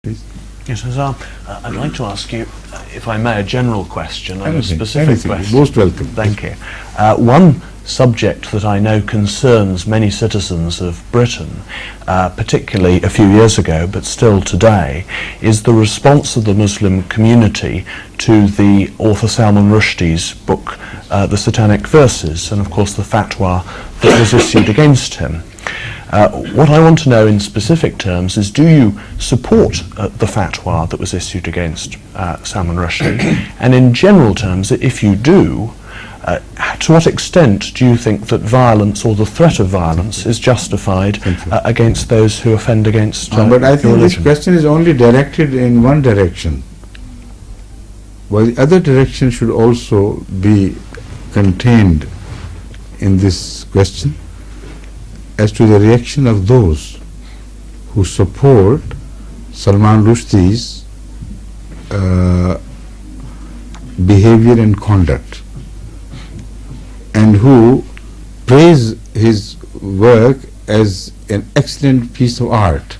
Please. Yes, Azhar, I'd like to ask you, if I may, a general question and a specific anything. question. Most welcome. Thank you. One subject that I know concerns many citizens of Britain, particularly a few years ago, but still today, is the response of the Muslim community to the author Salman Rushdie's book, The Satanic Verses, and of course the fatwa that was issued against him. What I want to know in specific terms is, do you support the fatwa that was issued against Salman Rushdie? And in general terms, if you do, to what extent do you think that violence or the threat of violence is justified against those who offend against but I think religion? this question is only directed in one direction, while the other direction should also be contained in this question, as to the reaction of those who support Salman Rushdie's behavior and conduct, and who praise his work as an excellent piece of art,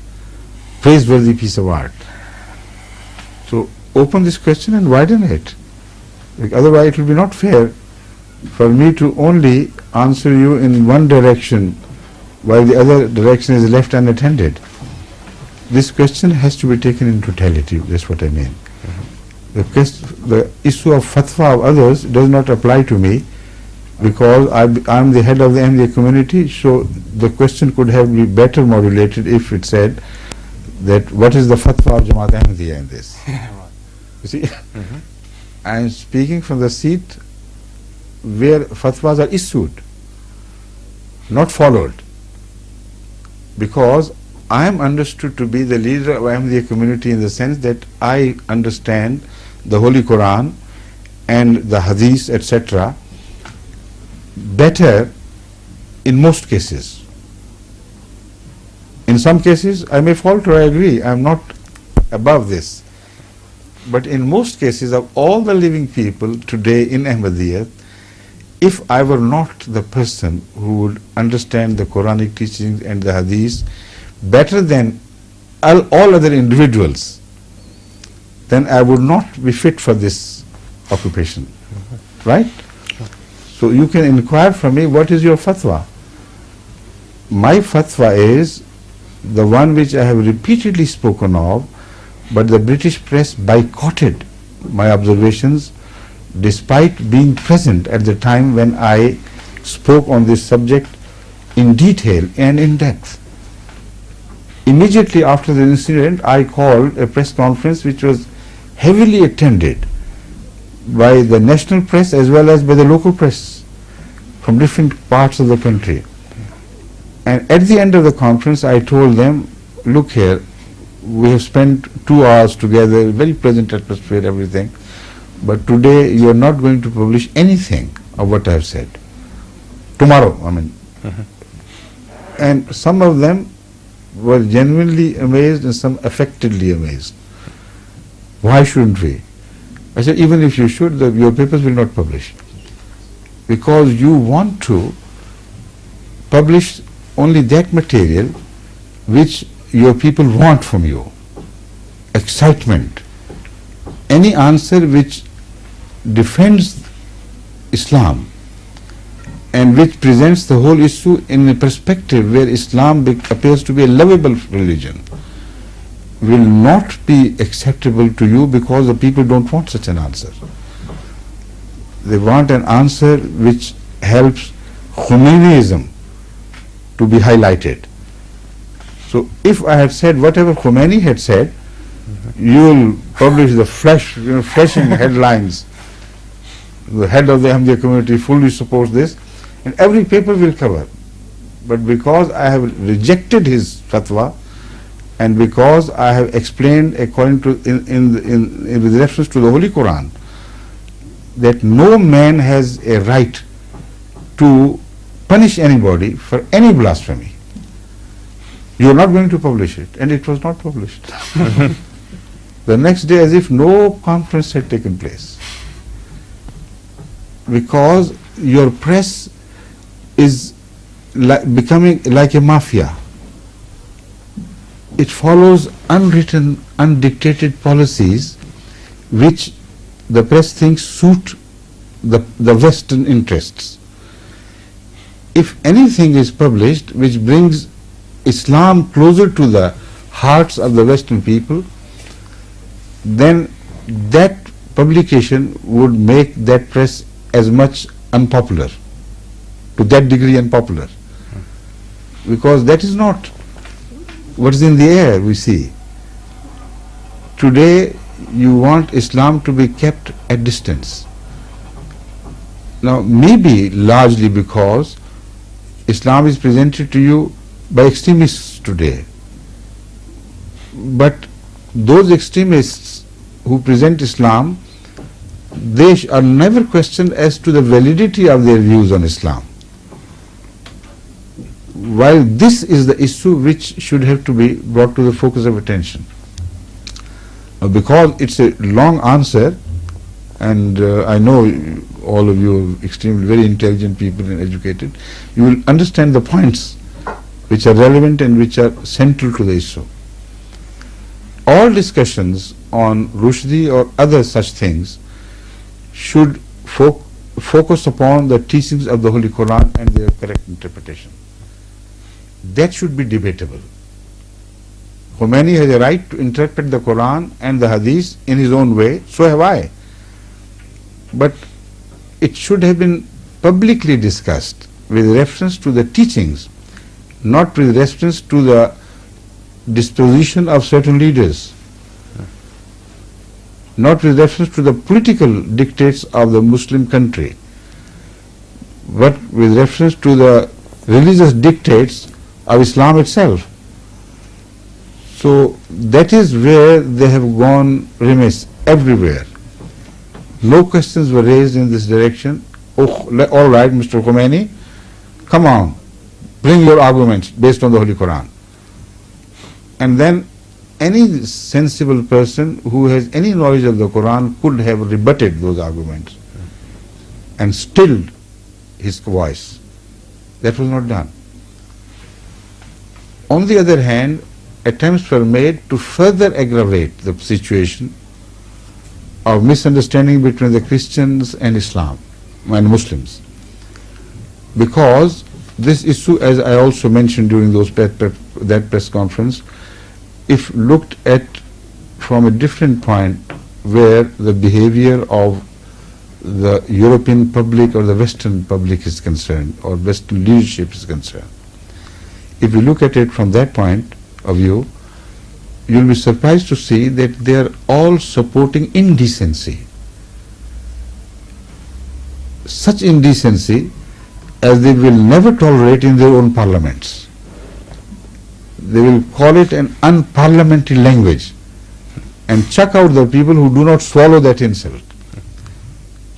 praiseworthy piece of art. So open this question and widen it. Otherwise it will be not fair for me to only answer you in one direction while the other direction is left unattended. This question has to be taken in totality. That's what I mean. The issue of fatwa of others does not apply to me, because I'm the head of the Ahmadiyya community. So the question could have been better modulated if it said that what is the fatwa of Jamaat Ahmadiyya in this. You see, I am speaking from the seat where fatwas are issued, not followed, because I am understood to be the leader of Ahmadiyya community in the sense that I understand the Holy Quran and the Hadith, etc., better in most cases. In some cases I may falter, I agree, I am not above this. But in most cases of all the living people today in Ahmadiyya, if I were not the person who would understand the Quranic teachings and the Hadith better than all other individuals, then I would not be fit for this occupation. Right? So you can inquire from me, what is your fatwa? My fatwa is the one which I have repeatedly spoken of, but the British press boycotted my observations despite being present at the time when I spoke on this subject in detail and in depth. Immediately after the incident, I called a press conference which was heavily attended by the national press as well as by the local press from different parts of the country. And at the end of the conference, I told them, look here, we have spent 2 hours together, very pleasant atmosphere, everything, but today you are not going to publish anything of what I have said. Tomorrow, I mean. And some of them were genuinely amazed and some affectedly amazed. Why shouldn't we? I said, even if you should, your papers will not publish, because you want to publish only that material which your people want from you. Excitement. Any answer which defends Islam and which presents the whole issue in a perspective where Islam appears to be a lovable religion will not be acceptable to you, because the people don't want such an answer. They want an answer which helps Khomeiniism to be highlighted. So if I have said whatever Khomeini had said, you will publish the flashing headlines. The head of the Ahmadiyya community fully supports this, and every paper will cover. But because I have rejected his fatwa, and because I have explained according to with reference to the Holy Quran that no man has a right to punish anybody for any blasphemy, you are not going to publish it, and it was not published. The next day, as if no conference had taken place, because your press is becoming like a mafia. it follows unwritten, undictated policies which the press thinks suit the Western interests. If anything is published which brings Islam closer to the hearts of the Western people, then that publication would make that press as much unpopular, to that degree unpopular, because that is not what is in the air we see. Today you want Islam to be kept at distance. Now maybe largely because Islam is presented to you by extremists today, but those extremists who present Islam, they are never questioned as to the validity of their views on Islam, while this is the issue which should have to be brought to the focus of attention. Because it's a long answer, and I know all of you are extremely very intelligent people and educated, you will understand the points which are relevant and which are central to the issue. All discussions on Rushdie or other such things should focus upon the teachings of the Holy Quran and their correct interpretation. That should be debatable. Khomeini has a right to interpret the Quran and the Hadith in his own way, so have I. But it should have been publicly discussed with reference to the teachings, not with reference to the disposition of certain leaders, not with reference to the political dictates of the Muslim country, but with reference to the religious dictates of Islam itself. So that is where they have gone remiss everywhere. No questions were raised in this direction. Oh, all right, Mr. Khomeini, come on, bring your arguments based on the Holy Quran. And then any sensible person who has any knowledge of the Quran could have rebutted those arguments and stilled his voice. That was not done. On the other hand, attempts were made to further aggravate the situation of misunderstanding between the Christians and Islam and Muslims, because this issue, as I also mentioned during that press conference, if looked at from a different point, where the behavior of the European public or the Western public is concerned, or Western leadership is concerned, if you look at it from that point of view, you will be surprised to see that they are all supporting indecency. Such indecency as they will never tolerate in their own parliaments. They will call it an unparliamentary language and chuck out the people who do not swallow that insult.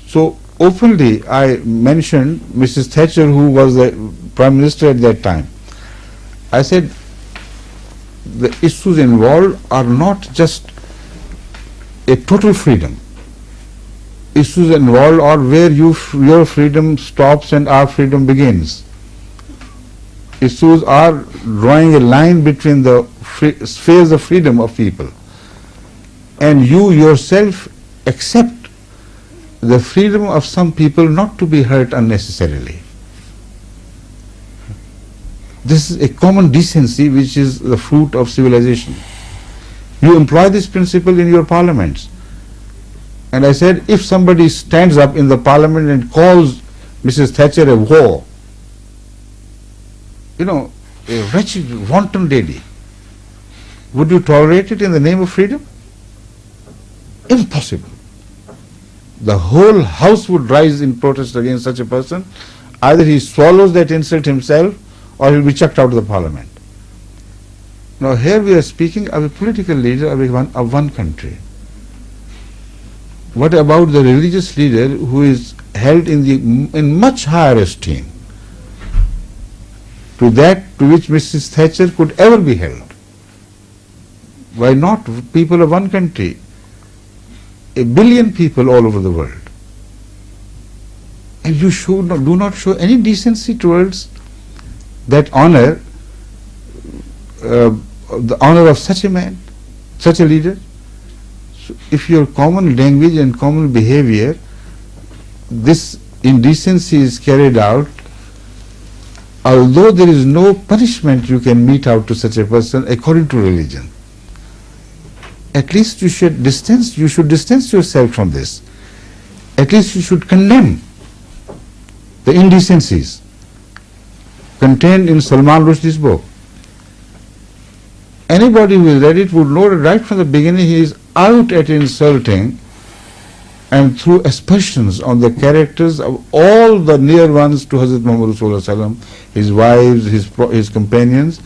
So openly I mentioned Mrs. Thatcher, who was the Prime Minister at that time. I said, the issues involved are not just a total freedom. Issues involved are where your freedom stops and our freedom begins. Issues are drawing a line between the spheres of freedom of people, and you yourself accept the freedom of some people not to be hurt unnecessarily. This is a common decency which is the fruit of civilization. You employ this principle in your parliaments. And I said, if somebody stands up in the parliament and calls Mrs. Thatcher a whore, a wretched, wanton lady, would you tolerate it in the name of freedom? Impossible. The whole house would rise in protest against such a person. Either he swallows that insult himself, or he will be chucked out of the parliament. Now here we are speaking of a political leader of one country. What about the religious leader who is held in much higher esteem to that to which Mrs. Thatcher could ever be held? Why not people of one country? 1 billion people all over the world. And you do not show any decency towards that honor the honor of such a man, such a leader? So if your common language and common behavior, this indecency is carried out, although there is no punishment you can mete out to such a person according to religion, at least you should distance yourself from this. At least you should condemn the indecencies contained in Salman Rushdie's book. Anybody who has read it would know that right from the beginning he is out at insulting and through aspersions on the characters of all the near ones to Hazrat Muhammad Rasulullah, his wives, his companions,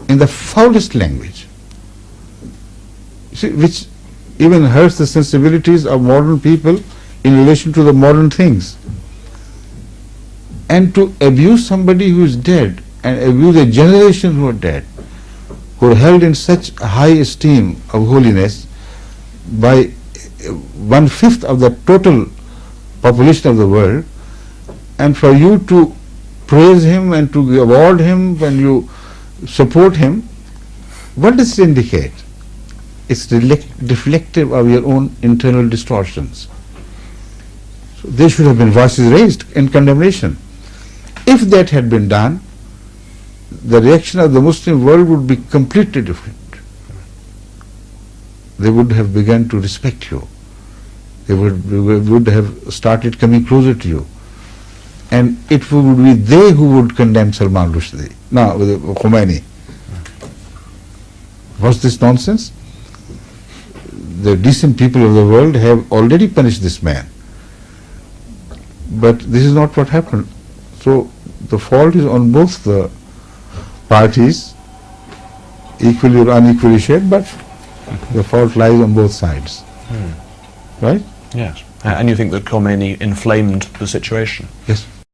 in the foulest language, see, which even hurts the sensibilities of modern people in relation to the modern things. And to abuse somebody who is dead and abuse a generation who are dead, who are held in such high esteem of holiness by 1/5 of the total population of the world, and for you to praise him and to award him when you support him, what does it indicate? It's reflective of your own internal distortions. So there should have been voices raised in condemnation. If that had been done, the reaction of the Muslim world would be completely different. They would have begun to respect you. They would have started coming closer to you. And it would be they who would condemn Salman Rushdie, Khomeini. What's this nonsense? The decent people of the world have already punished this man. But this is not what happened. So the fault is on both the parties, equally or unequally shared, but the fault lies on both sides. Right? Yes. And you think that Khomeini inflamed the situation? Yes.